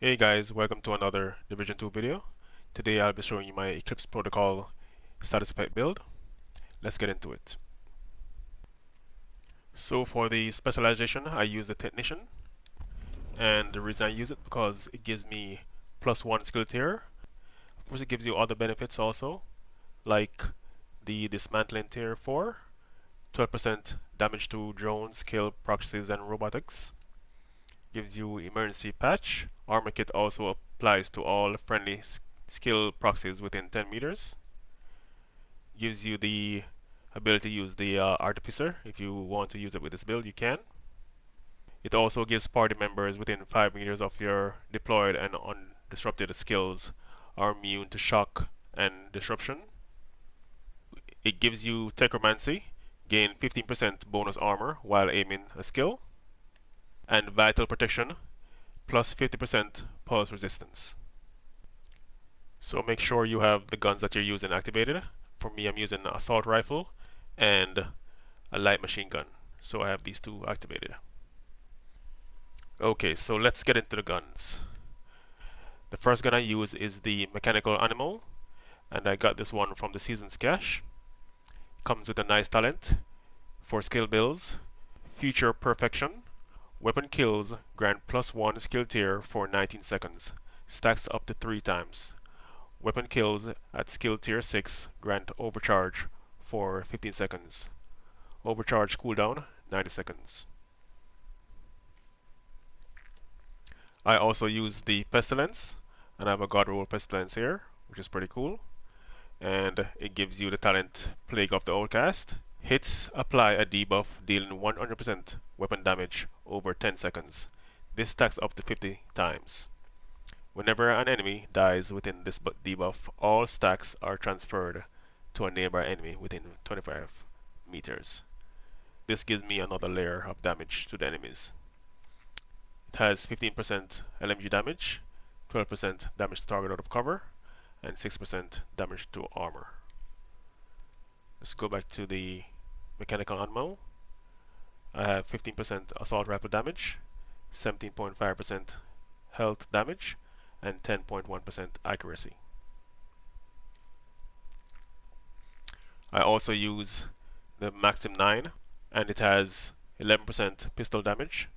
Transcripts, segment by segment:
Hey guys, welcome to another Division 2 video. Today I'll be showing you my Eclipse Protocol status effect build. Let's get into it. So for the specialization, I use the Technician, and the reason I use it because it gives me +1 skill tier. Of course, it gives you other benefits also, like the Dismantling tier 4, 12% damage to drones, kill proxies, and robotics. Gives you Emergency Patch. Armor Kit also applies to all friendly skill proxies within 10 meters. Gives you the ability to use the Artificer. If you want to use it with this build, you can. It also gives party members within 5 meters of your deployed and undisrupted skills are immune to shock and disruption. It gives you Techromancy, gain 15% bonus armor while aiming a skill, and Vital Protection, plus 50% pulse resistance. So make sure you have the guns that you're using activated. For me, I'm using an assault rifle and a light machine gun. So I have these two activated. Okay, so let's get into the guns. The first gun I use is the Mechanical Animal, and I got this one from the Seasons Cache. Comes with a nice talent for skill builds, Future Perfection. Weapon kills grant +1 skill tier for 19 seconds, stacks up to 3 times. Weapon kills at skill tier 6 grant overcharge for 15 seconds. Overcharge cooldown 90 seconds. I also use the Pestilence, and I have a God Roll Pestilence here, which is pretty cool. And it gives you the talent Plague of the Outcast. Hits apply a debuff dealing 100% weapon damage over 10 seconds. This stacks up to 50 times. Whenever an enemy dies within this debuff, all stacks are transferred to a nearby enemy within 25 meters. This gives me another layer of damage to the enemies. It has 15% LMG damage, 12% damage to target out of cover, and 6% damage to armor. Let's go back to the mechanical ammo. I have 15% assault rifle damage, 17.5% health damage, and 10.1% accuracy. I also use the Maxim 9, and it has 11% pistol damage,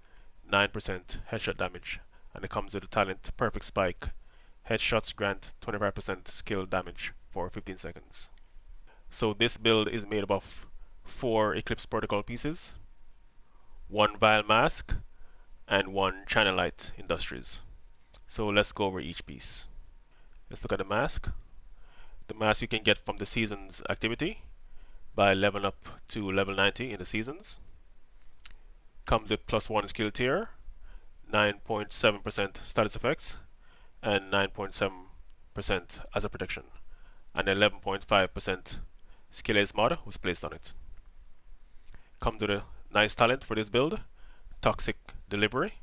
9% headshot damage, and it comes with the talent Perfect Spike. Headshots grant 25% skill damage for 15 seconds. So this build is made up of 4 Eclipse Protocol pieces, 1 Vial Mask, and 1 China Light Industries. So let's go over each piece. Let's look at the mask. The mask you can get from the Seasons activity by leveling up to level 90 in the Seasons. Comes with +1 skill tier, 9.7% status effects, and 9.7% as a protection, and 11.5% skill ace mod was placed on it. Comes with a nice talent for this build, Toxic Delivery.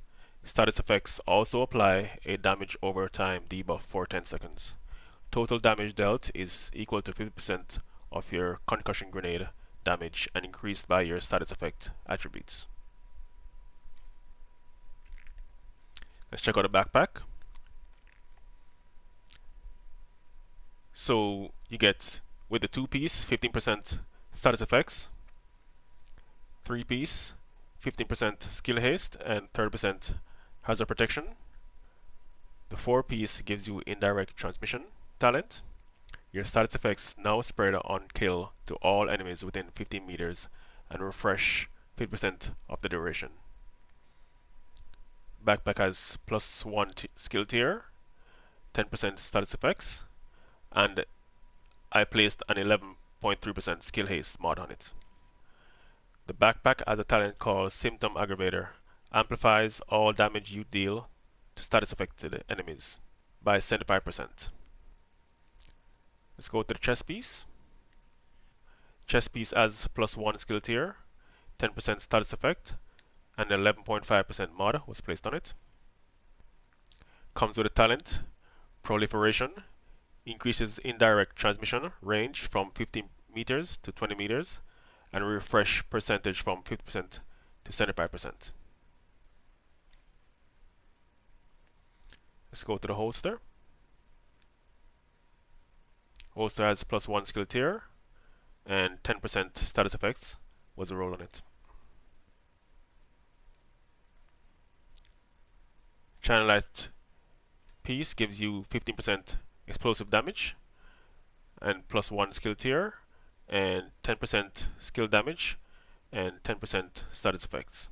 Status effects also apply a damage over time debuff for 10 seconds. Total damage dealt is equal to 50% of your concussion grenade damage and increased by your status effect attributes. Let's check out the backpack. So you get, with the 2-piece, 15% status effects, 3-piece, 15% skill haste, and 30% hazard protection. The 4-piece gives you indirect transmission talent. Your status effects now spread on kill to all enemies within 15 meters and refresh 50% of the duration. Backpack has +1 skill tier, 10% status effects, and I placed an 11.3% skill haste mod on it. The backpack has a talent called Symptom Aggravator. Amplifies all damage you deal to status affected enemies by 75%. Let's go to the chest piece. Chest piece has +1 skill tier, 10% status effect, and 11.5% mod was placed on it. Comes with a talent, Proliferation. Increases indirect transmission range from 50 meters to 20 meters, and refresh percentage from 50% to 75%. Let's go to the holster. Holster has +1 skill tier and 10% status effects was a roll on it. Channel Light piece gives you 15% explosive damage and +1 skill tier and 10% skill damage and 10% status effects.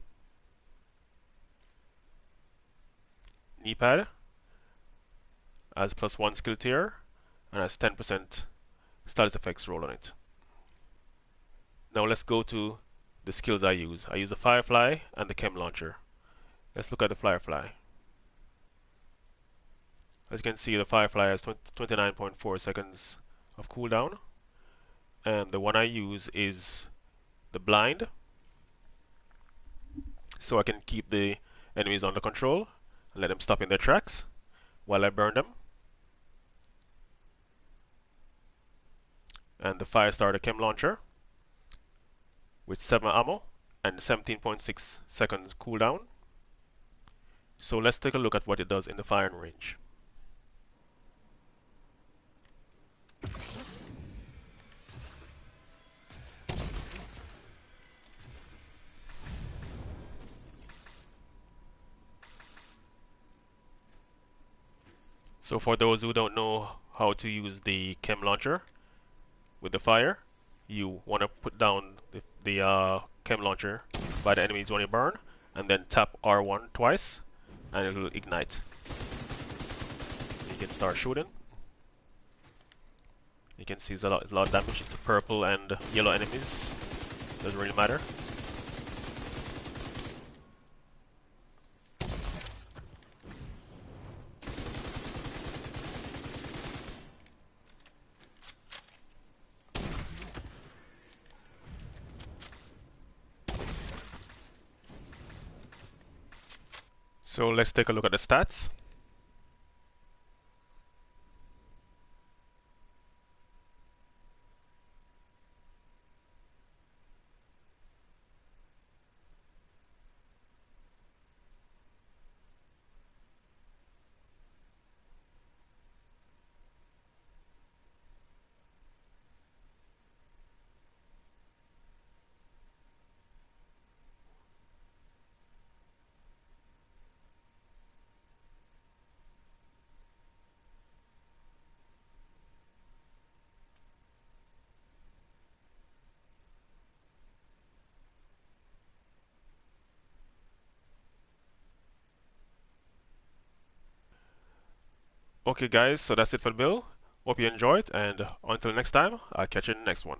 Knee pad has +1 skill tier and has 10% status effects roll on it. Now let's go to the skills I use. I use the Firefly and the Chem Launcher. Let's look at the Firefly. As you can see, the Firefly has 29.4 seconds of cooldown, and the one I use is the Blind, so I can keep the enemies under control and let them stop in their tracks while I burn them. And the Firestarter Chem Launcher with 7 ammo and 17.6 seconds cooldown. So let's take a look at what it does in the firing range. So for those who don't know how to use the Chem Launcher with the fire, you want to put down the Chem Launcher by the enemies when you burn, and then tap R1 twice, and it will ignite. You can start shooting. You can see it's a lot of damage to purple and yellow enemies. Doesn't really matter. So let's take a look at the stats. Okay guys, so that's it for the build. Hope you enjoyed, and until next time, I'll catch you in the next one.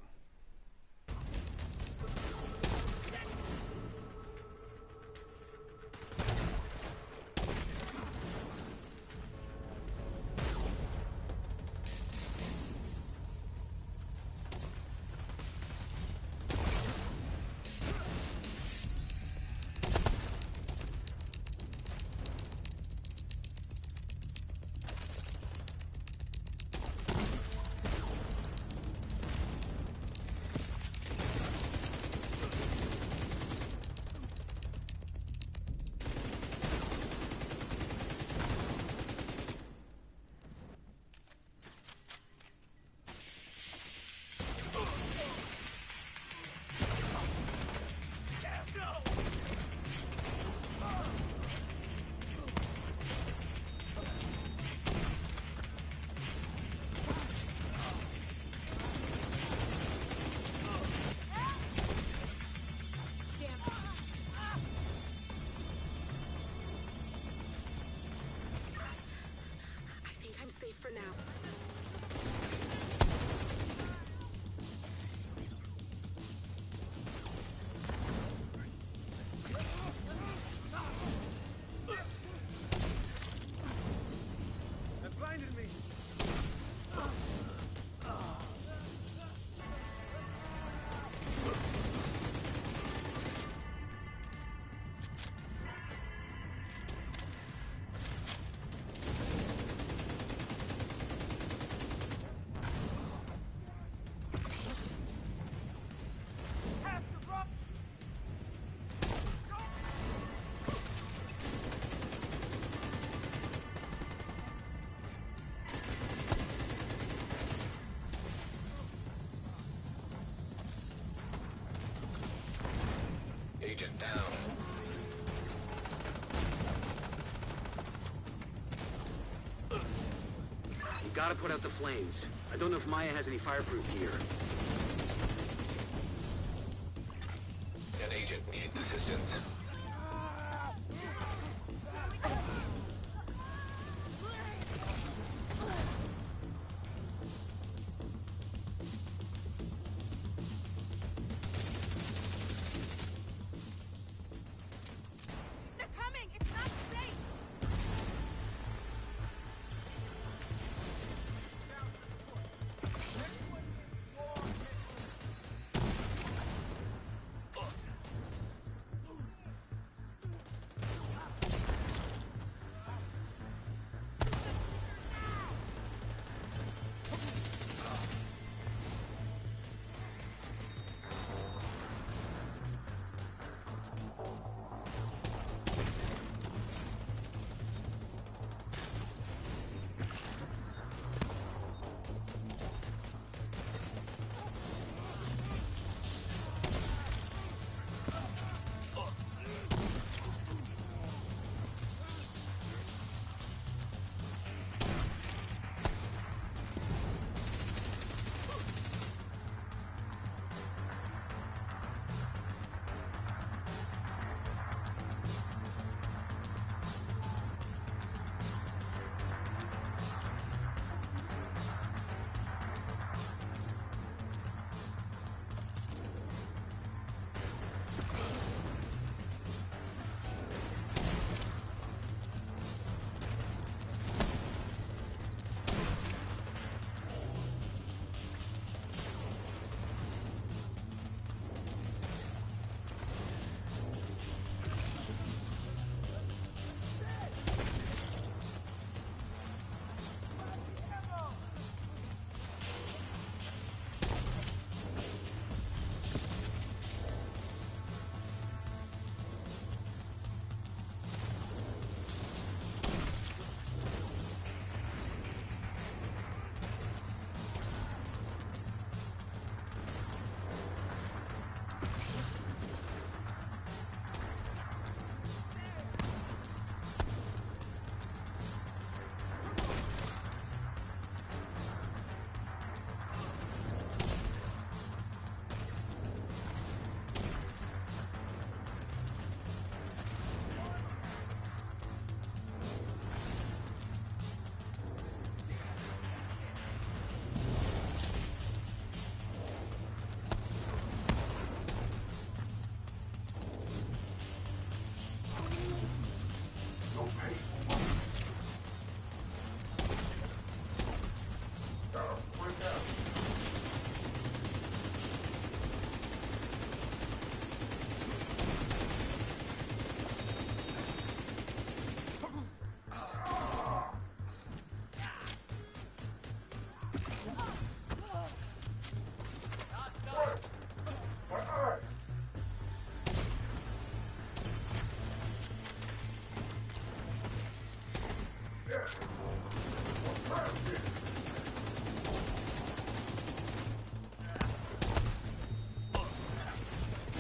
For now. That blinded me. Agent down. You gotta put out the flames. I don't know if Maya has any fireproof gear. An agent needs assistance.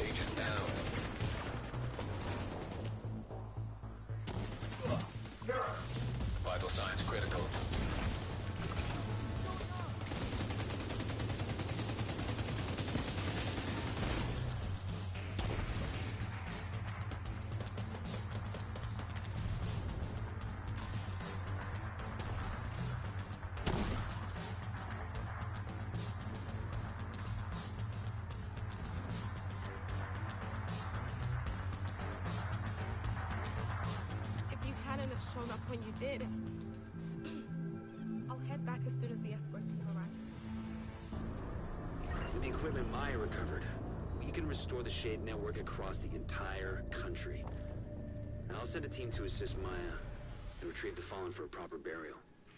Agent down. Vital signs critical. Shown up when you did. I'll head back as soon as the escort team arrives. With the equipment Maya recovered, we can restore the Shade network across the entire country. And I'll send a team to assist Maya and retrieve the fallen for a proper burial.